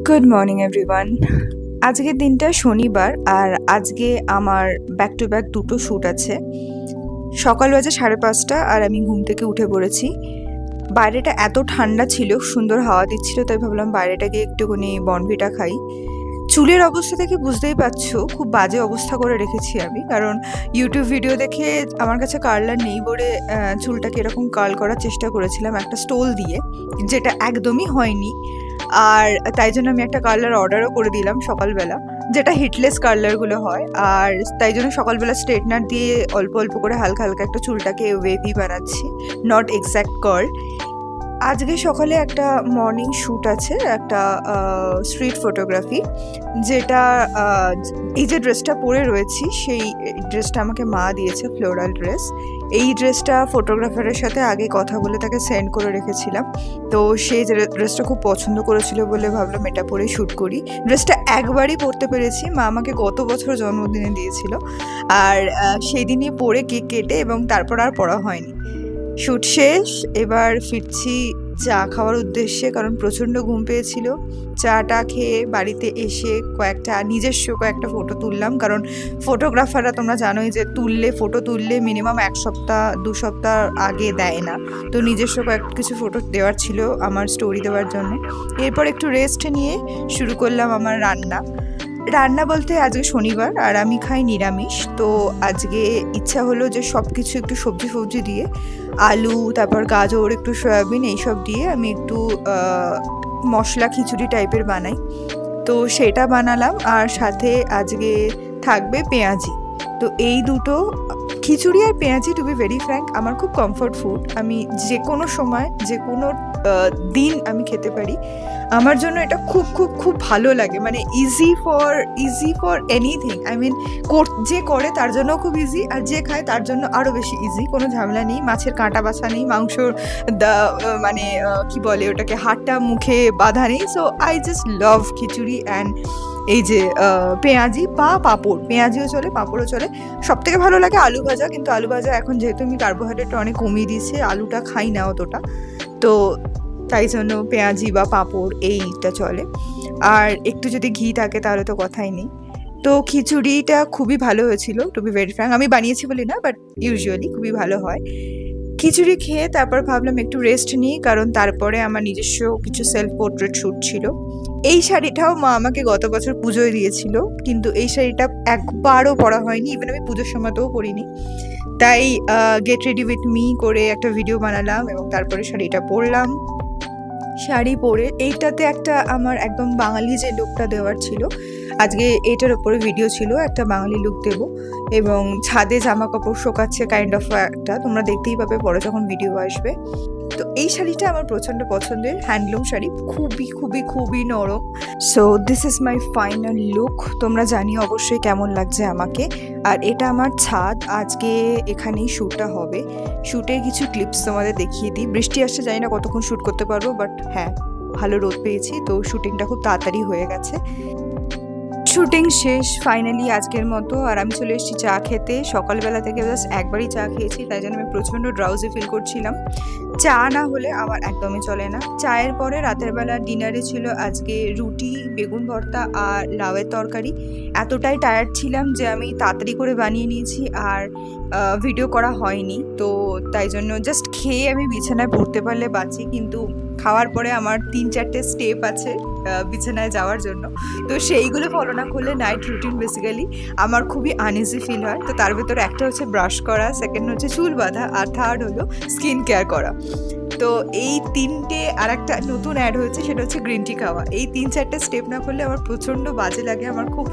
Good morning everyone. আজকের দিনটা শনিবার আর আজকে আমার ব্যাক টু ব্যাক দুটো শ্যুট আছে। সকাল বাজে 5:30 আর আমি ঘুম থেকে উঠে পড়েছি। বাইরেটা এত ঠান্ডা ছিল, সুন্দর হাওয়া দিচ্ছিল, তাই ভাবলাম বাইরেটা গিয়ে একটুখানি বনভিটা খাই। চুলের অবস্থা থেকে বুঝতেই পারছো খুব বাজে অবস্থা করে রেখেছি আমি, কারণ ইউটিউব ভিডিও দেখে আমার কাছে কার্লার নেই বলে চুলটাকে এরকম কার্ল করার চেষ্টা করেছিলাম একটা স্টোল দিয়ে, যেটা একদমই হয়নি। আর তাই জন্য আমি একটা কার্লার অর্ডারও করে দিলাম সকালবেলা, যেটা হিটলেস কার্লারগুলো হয়। আর তাই জন্য সকালবেলা স্ট্রেটনার দিয়ে অল্প অল্প করে হালকা হালকা একটা চুলটাকে ওয়েভি বানাচ্ছি, নট এক্স্যাক্ট কার্ল। আজকে সকালে একটা মর্নিং শ্যুট আছে, একটা স্ট্রিট ফটোগ্রাফি, যেটা এই যে ড্রেসটা পরে রয়েছি সেই ড্রেসটা আমাকে মা দিয়েছে, ফ্লোরাল ড্রেস। এই ড্রেসটা ফটোগ্রাফারের সাথে আগে কথা বলে তাকে সেন্ড করে রেখেছিলাম, তো সেই ড্রেসটা খুব পছন্দ করেছিল বলে ভাবলাম এটা পরেই শ্যুট করি। ড্রেসটা একবারই পরতে পেরেছি, মা আমাকে গত বছর জন্মদিনে দিয়েছিল, আর সেই দিনই পরে কেক কেটে এবং তারপর আর পরা হয়নি। শ্যুট শেষ, এবার ফিরছি চা খাওয়ার উদ্দেশ্যে, কারণ প্রচণ্ড ঘুম পেয়েছিল। চাটা খেয়ে বাড়িতে এসে নিজস্ব কয়েকটা ফটো তুললাম, কারণ ফটোগ্রাফাররা তোমরা জানোই যে ফটো তুললে মিনিমাম 1 সপ্তাহ 2 সপ্তাহ আগে দেয় না, তো নিজস্ব কিছু ফটো দেওয়ার ছিল আমার স্টোরি দেওয়ার জন্য। এরপর একটু রেস্ট নিয়ে শুরু করলাম আমার রান্না বলতে আজকে শনিবার আর আমি খাই নিরামিষ, তো আজকে ইচ্ছা হলো যে সব কিছু একটু সবজি দিয়ে, আলু, তারপর গাজর, একটু সয়াবিন, এইসব দিয়ে আমি একটু মশলা খিচুড়ি টাইপের বানাই, তো সেটা বানালাম। আর সাথে আজকে থাকবে পেঁয়াজি। তো এই দুটো, খিচুড়ি আর পেঁয়াজি, টু বি ভেরি ফ্র্যাঙ্ক আমার খুব কমফর্ট ফুড। আমি যে কোনো সময় যে কোনো দিন আমি খেতে পারি। আমার জন্য এটা খুব খুব খুব ভালো লাগে, মানে easy for anything. I mean যে করে তার জন্য খুব ইজি, আর যে খায় তার জন্য আরও বেশি ইজি। কোনো ঝামেলা নেই, মাছের কাঁটা বাছা নেই, মাংসর মানে কি বলে ওটাকে, হাড়টা মুখে বাঁধা নেই। So I just love khichuri and এই যে পেঁয়াজি বা পাঁপড়, পেঁয়াজিও চলে, পাঁপড়ও চলে। সব থেকে ভালো লাগে আলু ভাজা, কিন্তু আলু ভাজা এখন যেহেতু আমি কার্বোহাইড্রেটটা অনেক কমিয়ে দিয়েছি, আলুটা খাই না অতটা, তো তাই জন্য পেঁয়াজি বা পাঁপড় এইটা চলে। আর একটু যদি ঘি থাকে তাহলে তো কথাই নেই। তো খিচুড়িটা খুবই ভালো হয়েছিল, টু বি ভেরি ফ্র্যাঙ্ক। আমি বানিয়েছি বলি না, বাট ইউজুয়ালি খুবই ভালো হয়। খিচুড়ি খেয়ে তারপর ভাবলাম একটু রেস্ট নিই, কারণ তারপরে আমার নিজস্ব কিছু সেলফ পোর্ট্রেট শ্যুট ছিল। এই শাড়িটাও মা আমাকে গত বছর পুজোয় দিয়েছিল, কিন্তু এই শাড়িটা একবারও পরা হয়নি, ইভেন আমি পুজোর সময়তেও পরিনি। তাই গেট রেডি উইথ মি করে একটা ভিডিও বানালাম এবং তারপরে শাড়িটা পরলাম। শাড়ি পরে এইটাতে একটা আমার একদম বাঙালি যে লুকটা দেওয়ার ছিল, আজকে এটার ওপরে ভিডিও ছিল, একটা বাঙালি লুক দেব, এবং ছাদে জামা কাপড় শোকাচ্ছে কাইন্ড অফ একটা, তোমরা দেখতেই পাবে পরে যখন ভিডিও আসবে। তো এই শাড়িটা আমার প্রচণ্ড পছন্দের, হ্যান্ডলুম শাড়ি, খুবই খুবই খুবই নরম। So this is my final look. তোমরা জানিও অবশ্যই কেমন লাগছে আমাকে। আর এটা আমার ছাদ, আজকে এখানেই শ্যুটটা হবে। শ্যুটের কিছু ক্লিপস তোমাদের দেখিয়ে দিই। বৃষ্টি আসছে, জানি না কতক্ষণ শ্যুট করতে পারবো, বাট হ্যাঁ ভালো রোদ পেয়েছি, তো শ্যুটিংটা খুব তাড়াতাড়ি হয়ে গেছে। শুটিং শেষ ফাইনালি আজকের মতো, আর আমি চলে এসেছি চা খেতে। সকালবেলা থেকে জাস্ট একবারই চা খেয়েছি, তাই জন্য আমি প্রচণ্ড ড্রাউজি ফিল করছিলাম। চা না হলে আমার একদমই চলে না। চায়ের পরে রাতের বেলা ডিনারে ছিল আজকে রুটি, বেগুন ভর্তা আর লাউয়ের তরকারি। এতটাই টায়ার্ড ছিলাম যে আমি তাড়াতাড়ি করে বানিয়ে নিয়েছি, আর ভিডিও করা হয়নি, তো তাই জন্য জাস্ট খেয়ে আমি বিছানায় পড়তে পারলে বাঁচি, কিন্তু খাওয়ার পরে আমার 3-4টে স্টেপ আছে বিছানায় যাওয়ার জন্য, তো সেইগুলো ফলো না করলে নাইট রুটিন বেসিক্যালি আমার খুবই আনইজি ফিল হয়। তো তার ভেতরে একটা হচ্ছে ব্রাশ করা, সেকেন্ড হচ্ছে চুল বাঁধা, আর থার্ড হলো স্কিন কেয়ার করা। তো এই 3টে, আর একটা নতুন অ্যাড হয়েছে সেটা হচ্ছে গ্রিন টি খাওয়া। এই 3-4টে স্টেপ না করলে আমার প্রচণ্ড বাজে লাগে, আমার খুব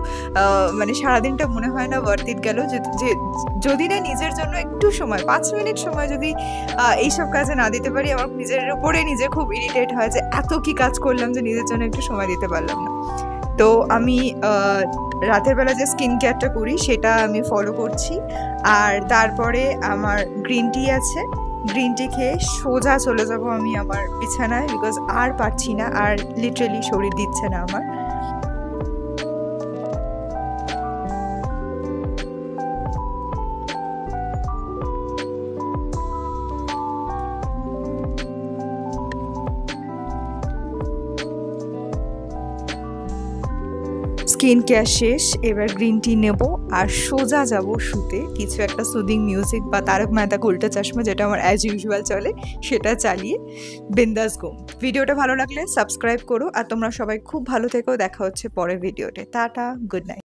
মানে সারাদিনটা মনে হয় না ওয়ার্থ ইট গেল, যে যদি না নিজের জন্য একটু সময় 5 মিনিট সময় যদি এইসব কাজে না দিতে পারি, আমার নিজের উপরে নিজে খুব ইরিটেট হয় যে এত কি কাজ করলাম যে নিজের জন্য একটু সময় দিতে পারলাম না। তো আমি রাতের বেলা যে স্কিন কেয়ারটা করি সেটা আমি ফলো করছি, আর তারপরে আমার গ্রিন টি আছে, গ্রিন টি খেয়ে সোজা চলে যাব আমি আমার বিছানায়, বিকজ আর পারছি না, আর লিটারেলি শরীর দিচ্ছে না আমার। স্কিন কেয়ার শেষ, এবার গ্রিন টি নেব আর সোজা যাব শুতে। কিছু একটা সুদিং মিউজিক বা তারক মেহতা কা উল্টা চশমা, যেটা আমার অ্যাজ ইউজুয়াল চলে, সেটা চালিয়ে বিন্দাস ঘুম। ভিডিওটা ভালো লাগলে সাবস্ক্রাইব করো, আর তোমরা সবাই খুব ভালো থেকো। দেখা হচ্ছে পরের ভিডিওতে। Tata, good night.